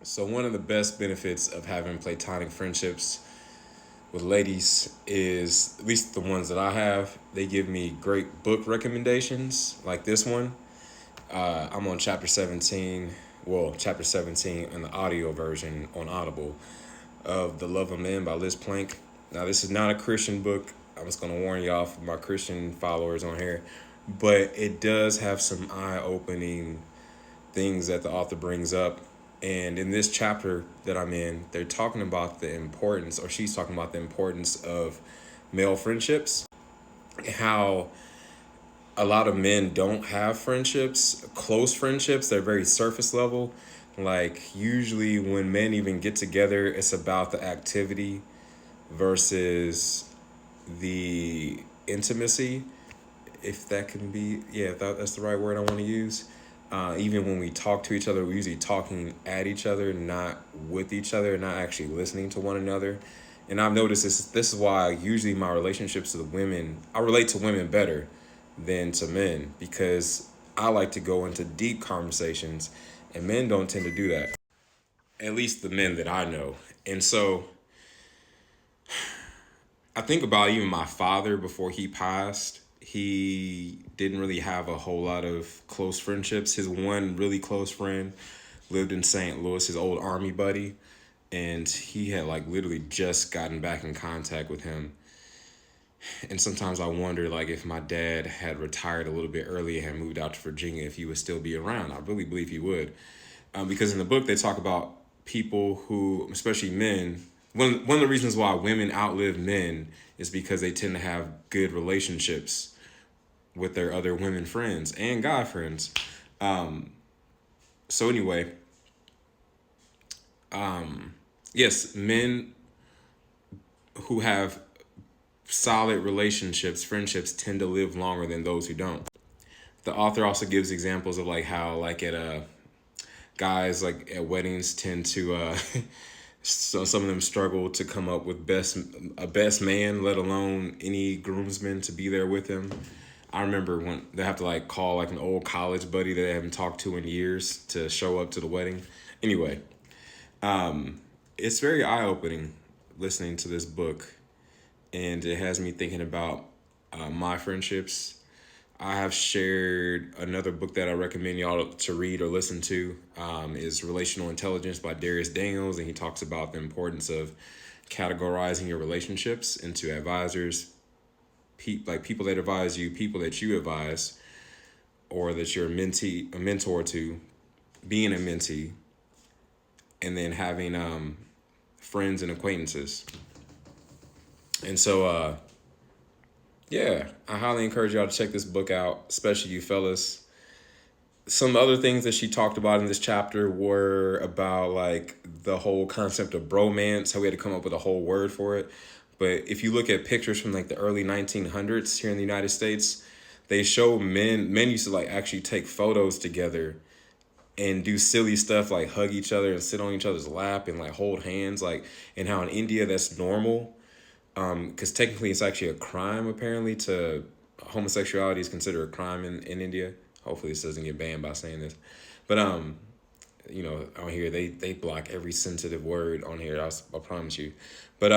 So one of the best benefits of having platonic friendships with ladies is, at least the ones that I have, they give me great book recommendations like this one. I'm on chapter 17, well, chapter 17 in the audio version on Audible of The Love of Men by Liz Plank. Now, this is not a Christian book. I'm just going to warn y'all for my Christian followers on here. But it does have some eye-opening things that the author brings up. And in this chapter that I'm in, they're talking about the importance, or she's talking about the importance of male friendships, how a lot of men don't have friendships, close friendships. They're very surface level. Like, usually when men even get together, it's about the activity versus the intimacy, if that can be, yeah, that's the right word I want to use. Even when we talk to each other, we're usually talking at each other, not with each other, not actually listening to one another. And I've noticed this is why usually my relationships with women, I relate to women better than to men, because I like to go into deep conversations and men don't tend to do that. At least the men that I know. And so I think about even my father before he passed. He didn't really have a whole lot of close friendships. His one really close friend lived in St. Louis, his old army buddy, and he had like literally just gotten back in contact with him. And sometimes I wonder, like, if my dad had retired a little bit earlier and moved out to Virginia, if he would still be around. I really believe he would, because in the book they talk about people who, especially men. One of the reasons why women outlive men is because they tend to have good relationships with their other women friends and guy friends. So anyway, yes, men who have solid relationships, friendships, tend to live longer than those who don't. The author also gives examples of like how like at guys like at weddings tend to so some of them struggle to come up with best man, let alone any groomsmen to be there with him. I remember when they have to like call like an old college buddy that they haven't talked to in years to show up to the wedding. Anyway, it's very eye opening listening to this book, and it has me thinking about my friendships. I have shared another book that I recommend y'all to read or listen to, is Relational Intelligence by Darius Daniels, and he talks about the importance of categorizing your relationships into advisors, like people that advise you, people that you advise, or that you're a mentor to, being a mentee, and then having friends and acquaintances. And so, yeah, I highly encourage y'all to check this book out, especially you fellas. Some other things that she talked about in this chapter were about like the whole concept of bromance, how we had to come up with a whole word for it. But if you look at pictures from like the early 1900s here in the United States, they show men used to like actually take photos together and do silly stuff like hug each other and sit on each other's lap and like hold hands, like, and how in India that's normal, because technically it's actually a crime. Apparently, to homosexuality is considered a crime in India. Hopefully this doesn't get banned by saying this, but on here they block every sensitive word on here. I promise you. But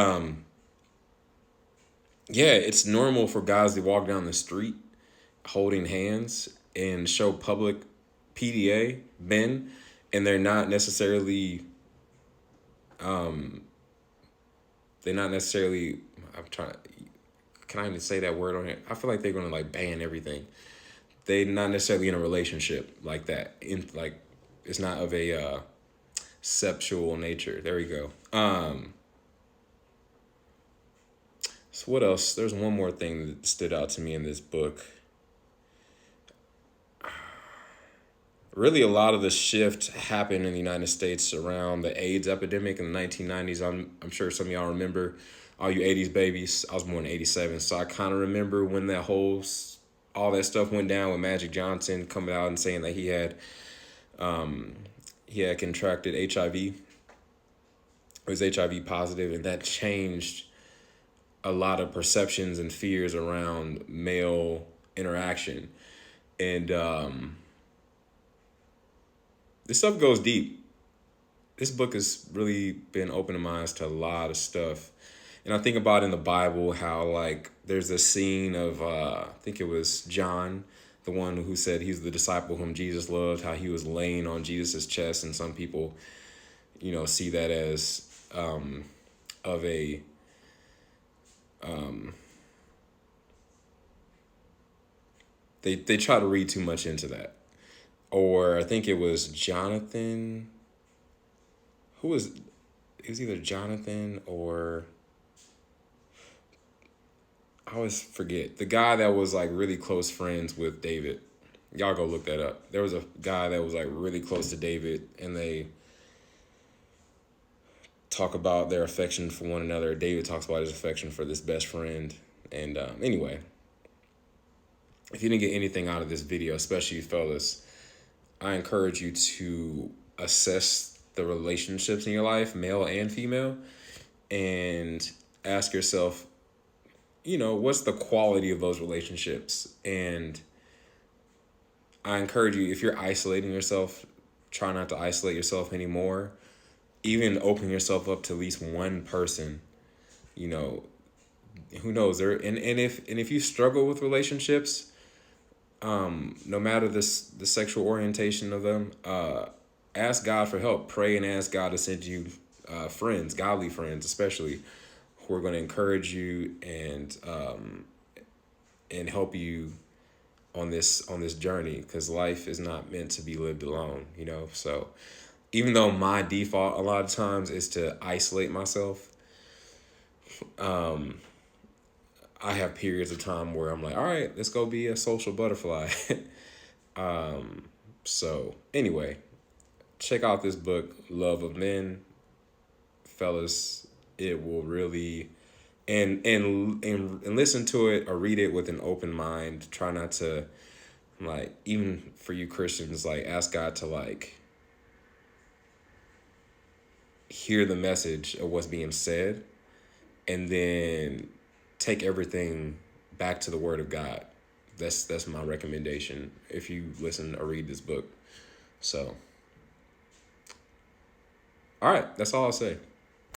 yeah, it's normal for guys to walk down the street holding hands and show public PDA men, and they're not necessarily. I'm trying. Can I even say that word on here? I feel like they're gonna like ban everything. They not necessarily in a relationship like that. In like, it's not of a sexual nature. There we go. So what else? There's one more thing that stood out to me in this book. Really, a lot of the shift happened in the United States around the AIDS epidemic in the 1990s. I'm sure some of y'all remember, all you 80s babies. I was born in 87, so I kind of remember when that whole all that stuff went down with Magic Johnson coming out and saying that he had contracted HIV. It was HIV positive, and that changed a lot of perceptions and fears around male interaction. And this stuff goes deep. this book has really been opening my eyes to a lot of stuff. And I think about in the Bible how like there's a scene of I think it was John, the one who said he's the disciple whom Jesus loved, how he was laying on Jesus's chest, and some people, see that as of a they try to read too much into that. Or I think it was Jonathan, who was it was either Jonathan or I always forget the guy that was like really close friends with David. Y'all go look that up. There was a guy that was like really close to David, and they talk about their affection for one another. David talks about his affection for this best friend. And anyway, if you didn't get anything out of this video, especially you fellas, I encourage you to assess the relationships in your life, male and female, and ask yourself, what's the quality of those relationships? And I encourage you, if you're isolating yourself, try not to isolate yourself anymore. Even open yourself up to at least one person. Who knows? If you struggle with relationships, no matter the sexual orientation of them, ask God for help. Pray and ask God to send you friends, godly friends, especially, who are going to encourage you and help you on this journey, because life is not meant to be lived alone. So even though my default a lot of times is to isolate myself, I have periods of time where I'm like, all right, let's go be a social butterfly. So anyway, check out this book, Love of Men, fellas. It will really, and listen to it or read it with an open mind. Try not to, like, even for you Christians, like, ask God to like hear the message of what's being said, and then take everything back to the Word of God. That's my recommendation if you listen or read this book. So, all right, that's all I'll say.